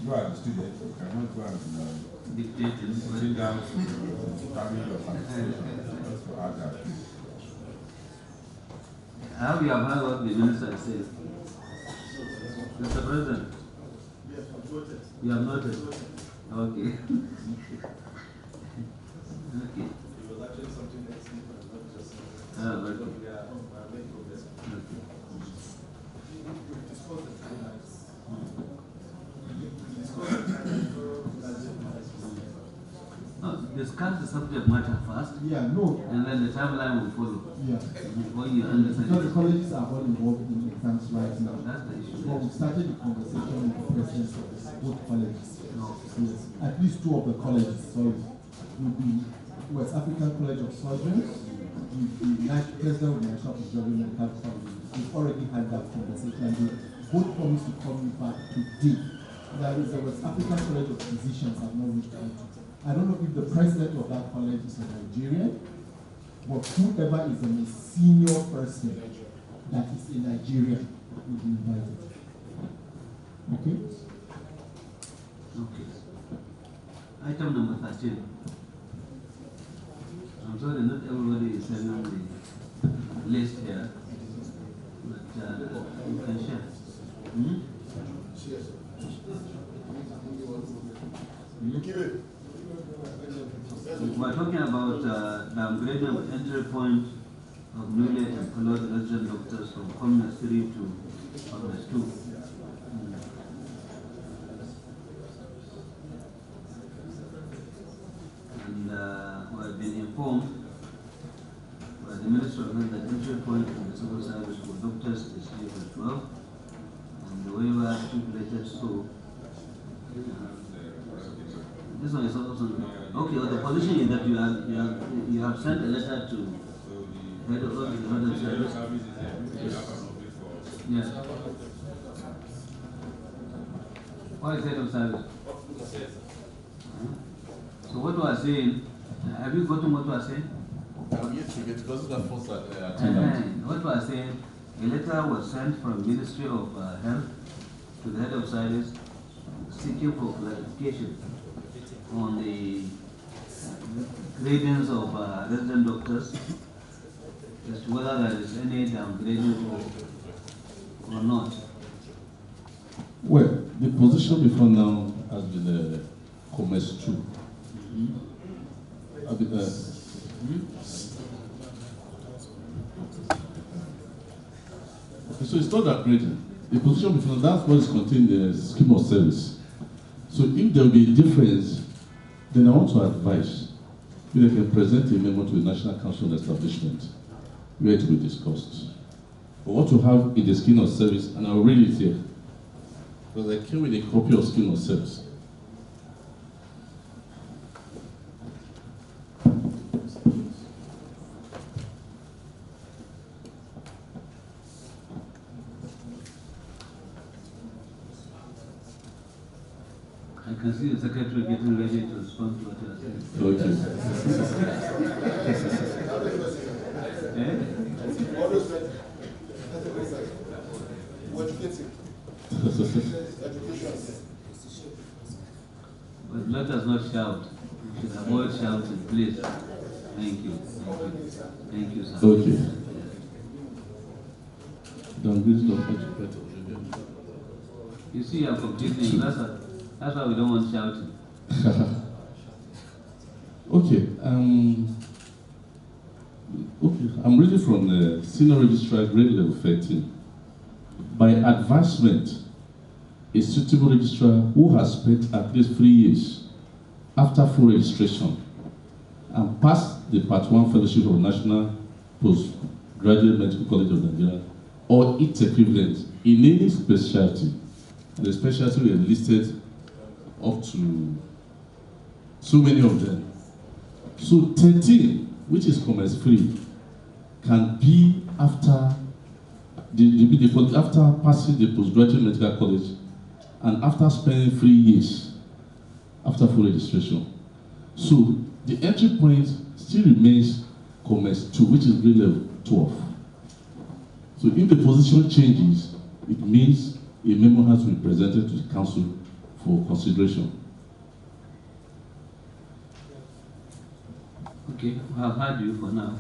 You are the student, you cannot go and sit down to family or participation. Just to add that. How you have heard what the minister says? Mr. President? Yes, I've noted. You have noted? Okay. Okay. It was actually something that's not just Okay. we are making progress. Okay. Discuss the subject matter first. Yeah, no. And then the timeline will follow. Yeah. Before you understand. Because the colleges are all involved in exams right now. That's the issue. So we started the conversation with the presidents of both colleges. No. Yes. At least two of the colleges, sorry, will be West African College of Surgeons, the president of the National Postgraduate Medical College. We've already had that conversation and they both promised to call me back today. There is the West African College of Physicians I've not reached out to. I don't know if the president of that college is a Nigerian, but whoever is a senior person that is a Nigerian will be invited. Okay? Okay. Item number 13. I'm sorry not everybody is sending the list here, but you can share. We're talking about downgrading of entry point of newly employed resident doctors from Commerce 3 to Commerce 2. And we have been informed by the Minister of Health that entry point in the civil service for doctors is level 12, and the waiver stipulated so. This one is also okay. Well, the position is that you have sent a letter to head of the service. Yes. What is head of service? So what we are saying, have you gotten what we are saying? I'm yet to get because it's the first attendant. What we are saying, a letter was sent from Ministry of Health to the head of service seeking for clarification on the gradings of resident doctors as to whether there is any downgrading or not. Well, the position before now has been Commerce 2. Okay, so it's not upgrading. The position before now, that's what is contained in the scheme of service. So if there will be a difference, then I want to advise if they can present a memo to the National Council on Establishment where to be discussed. But what to have in the scheme of service, and I'll read it here, because I came with a copy of scheme of service. I can see the secretary getting ready to respond to what you are saying. But let us not shout. We should avoid shouting, please. Thank you. Thank you, sir. Okay. You see, you are completely. That's why we don't want shouting. Okay. Okay. I'm reading from the Senior Registrar, grade level 13. By advancement, a suitable registrar who has spent at least 3 years after full registration and passed the Part 1 Fellowship of National Postgraduate Medical College of Nigeria or its equivalent in any specialty, and the specialty were listed up to so many of them. So 13, which is Commerce 3, can be after after passing the postgraduate medical college and after spending 3 years after full registration. So the entry point still remains Commerce 2, which is grade level 12. So if the position changes, it means a memo has to be presented to the council for consideration. Okay, we have heard you for now.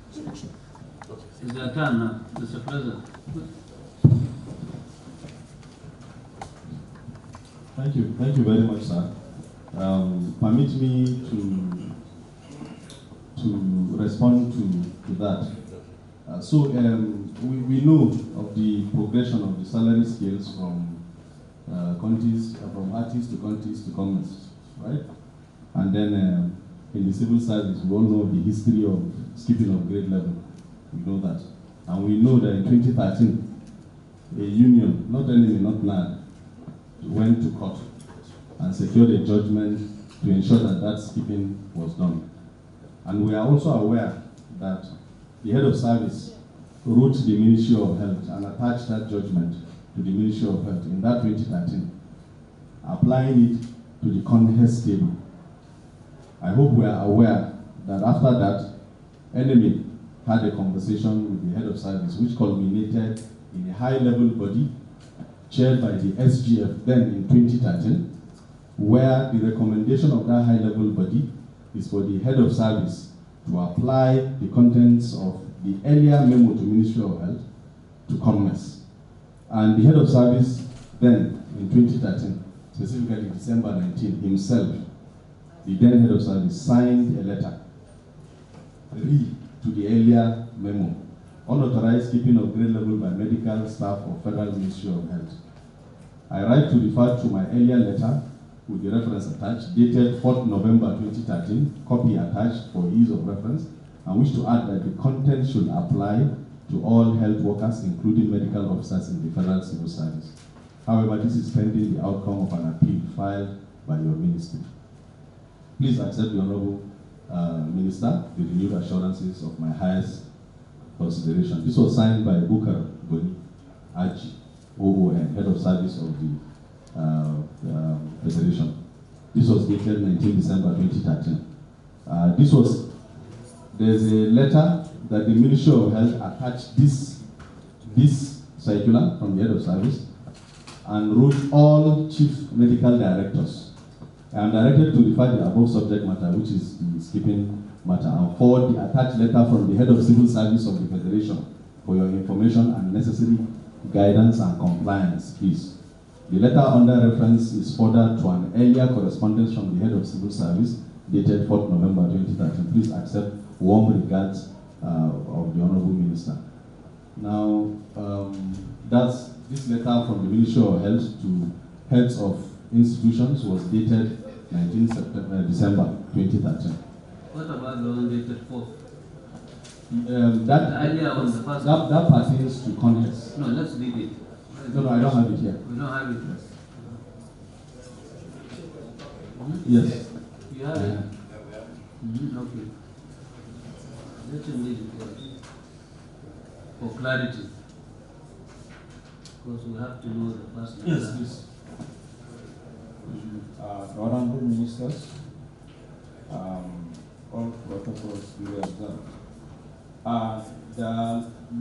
It's your turn now, Mr. President. Thank you very much, sir. Permit me to respond to that. We know of the progression of the salary scales from from artists to counties to commerce, right? And then in the civil service, we all know the history of skipping of grade level. We know that. And we know that in 2013, a union, not enemy, not NARD, went to court and secured a judgment to ensure that that skipping was done. And we are also aware that the head of service wrote to the Ministry of Health and attached that judgment to the Ministry of Health in that 2013, applying it to the contest table. I hope we are aware that after that, enemy had a conversation with the head of service, which culminated in a high-level body chaired by the SGF then in 2013, where the recommendation of that high-level body is for the head of service to apply the contents of the earlier memo to Ministry of Health to commerce. And the head of service then in 2013, specifically December 19, himself, the then head of service, signed a letter to the earlier memo, unauthorized keeping of grade level by medical staff of Federal Ministry of Health. I write to refer to my earlier letter with the reference attached, dated 4th November 2013, copy attached for ease of reference, and wish to add that the content should apply to all health workers, including medical officers in the Federal Civil Service. However, this is pending the outcome of an appeal filed by your ministry. Please accept the Honorable Minister the renewed assurances of my highest consideration. This was signed by Bukar Boni Aji, OON, Head of Service of the Federation. This was dated 19 December 2013. There's a letter that the Ministry of Health attached this circular from the Head of Service and wrote all Chief Medical Directors. I am directed to refer the above subject matter, which is the skipping matter, and forward the attached letter from the Head of Civil Service of the Federation for your information and necessary guidance and compliance, please. The letter under reference is further to an earlier correspondence from the Head of Civil Service dated 4th November 2013. Please accept warm regards of the Honorable Minister. Now, that's this letter from the Ministry of Health to heads of institutions was dated 19 December 2013. What about the one dated 4th? That pertains to contest. No, let's leave it. No, I don't have it here. We don't have it. Yes. You have it? Okay. Let him read it for clarity. Because we have to know the first letter. Yes, please. Honorable Ministers, all protocols we observe. The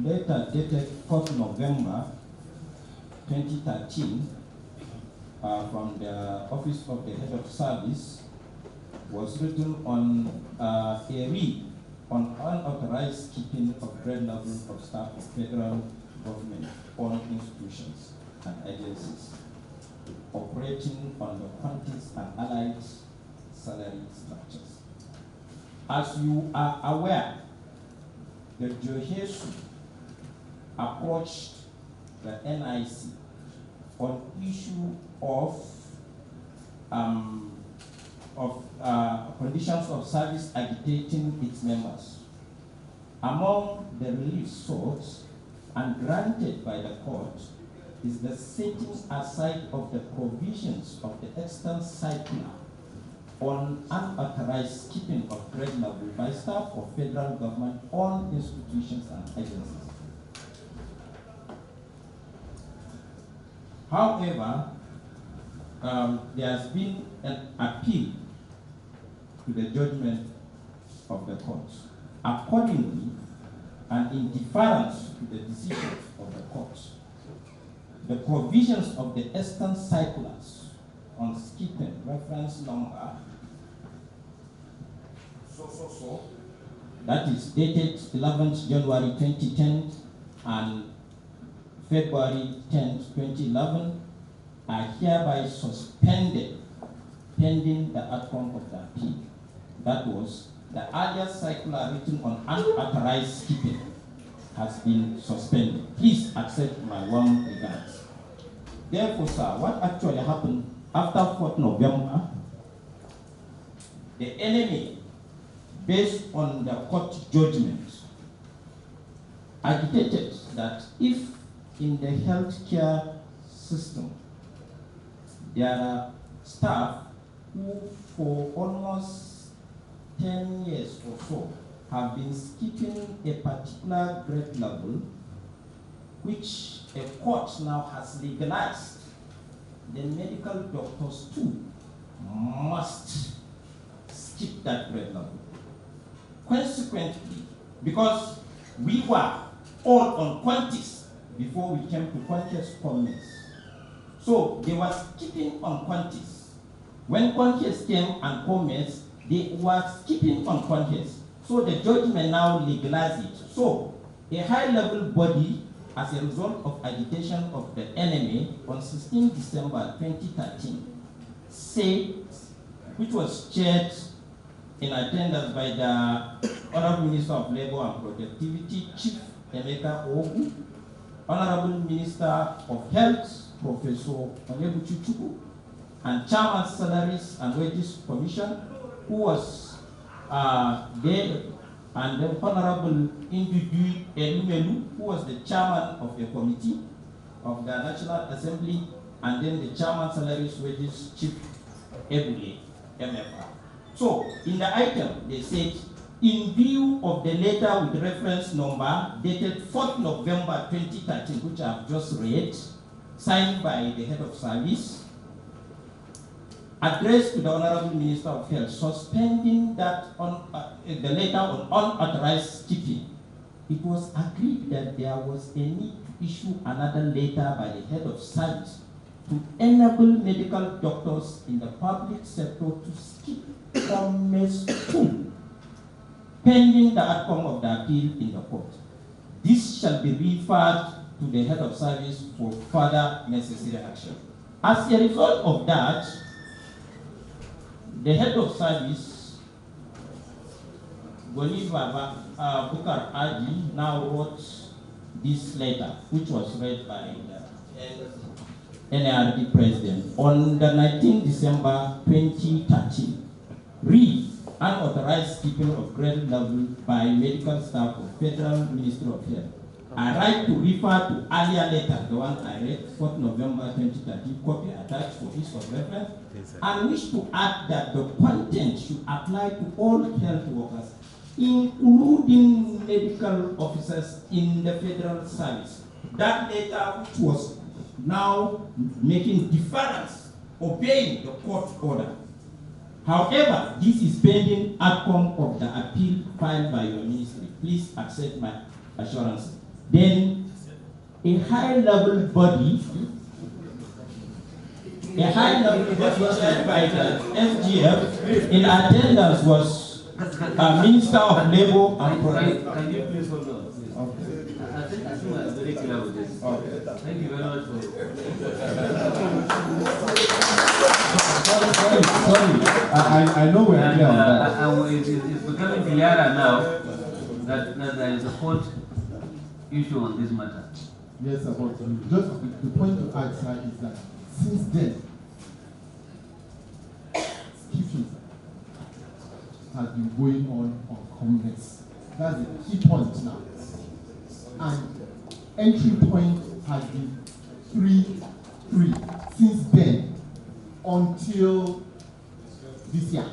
letter dated 4th November 2013 from the Office of the Head of Service was written on a read on unauthorized keeping of grade level of staff of federal government on institutions and agencies operating on the quantities and allied salary structures. As you are aware, the Johesu approached the NIC on issue of conditions of service agitating its members. Among the relief sought and granted by the court is the setting aside of the provisions of the extant circular on unauthorized keeping of grade level by staff of federal government on institutions and agencies. However, there has been an appeal to the judgment of the court. Accordingly, and in deference to the decisions of the court, the provisions of the extant circulars on skipping reference number that is dated 11th January 2010 and February 10th, 2011 are hereby suspended pending the outcome of the appeal. That was, the earlier circular written on unauthorized skipping has been suspended. Please accept my warm regards. Therefore, sir, what actually happened after 4th November, the enemy, based on the court judgment, agitated that if in the healthcare system there are staff who for almost 10 years or so have been skipping a particular grade level, which a court now has legalized, the medical doctors too must skip that grade level. Consequently, because we were all on quantities before we came to quantities comments, so they were skipping on quantities. When quantities came and comments, they were skipping on quantities. So the judgment now legalized it. So a high-level body, as a result of agitation of the enemy on 16 December 2013, said, which was chaired in attendance by the Honorable Minister of Labor and Productivity, Chief Emeka Ogu, Honorable Minister of Health, Professor Onyebuchi, and Chairman Salaries and Wages Commission, who was there, and the Honorable Indudu Elumelu, who was the chairman of the committee of the National Assembly, and then the Chairman Salaries Wages Chief Ebule, MFR. So, in the item, they said, in view of the letter with reference number dated 4th November 2013, which I have just read, signed by the head of service, addressed to the Honorable Minister of Health, suspending that on the letter on unauthorized skipping, it was agreed that there was a need to issue another letter by the head of service to enable medical doctors in the public sector to skip comments too, pending the outcome of the appeal in the court. This shall be referred to the head of service for further necessary action. As a result of that, the head of service, Goni Baba Bukar Adi, now wrote this letter, which was read by the NARD president on the 19th December 2013. Read, unauthorized skipping of grade level by medical staff of Federal Ministry of Health. I write to refer to earlier letter, the one I read, 4th November 2013, copy attached for ease of reference, and wish to add that the content should apply to all health workers, including medical officers in the federal service. That letter, which was now making deference, obeying the court order. However, this is pending outcome of the appeal filed by your ministry. Please accept my assurance. Then, a high-level body chaired by the FGF in attendance was Minister of Labor and Productivity. Can you please hold on? Please? Okay. I think I'm very clear with this. Okay. Thank you very much for Sorry. I know we're clear on that. It's becoming clearer now that there is a court issue on this matter. Yes, sir, but just the point to add, sir, is that since then, skipping has been going on comments. That's the key point now. And entry point has been 3-3 since then until this year.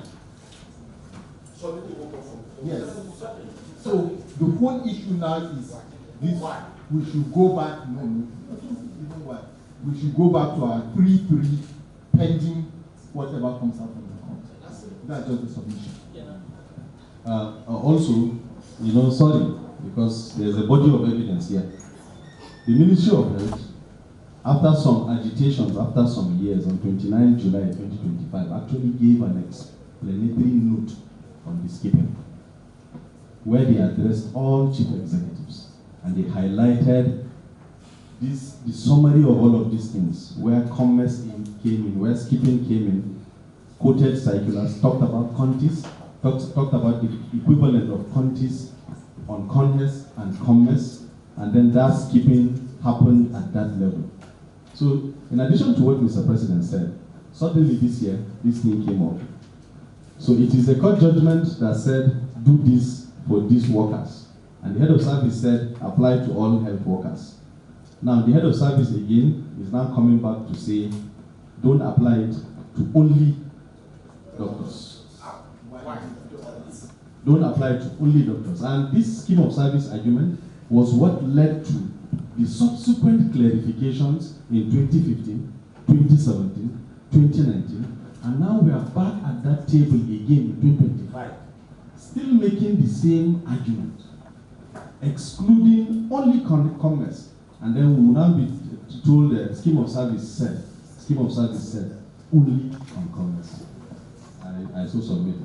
Yes. So the whole issue now is this: we should go back. No, even why? We should go back to our 3-3 pending whatever comes out from the court. That's just the submission. Also, sorry, because there's a body of evidence here. The Ministry of Health after some agitations, after some years, on 29 July 2025, actually gave an explanatory note on the skipping, where they addressed all chief executives, and they highlighted the summary of all of these things, where commerce came in, where skipping came in, quoted circulars, talked about counties, talked about the equivalent of counties on commerce and commerce, and then that skipping happened at that level. So, in addition to what Mr. President said, suddenly this year, this thing came up. So it is a court judgment that said, do this for these workers. And the head of service said, apply to all health workers. Now, the head of service again is now coming back to say, don't apply it to only doctors. Don't apply it to only doctors. And this scheme of service argument was what led to the subsequent clarifications in 2015, 2017, 2019, and now we are back at that table again in 2025, still making the same argument, excluding only commerce. And then we will now be told that scheme of service said only on commerce. I so submit.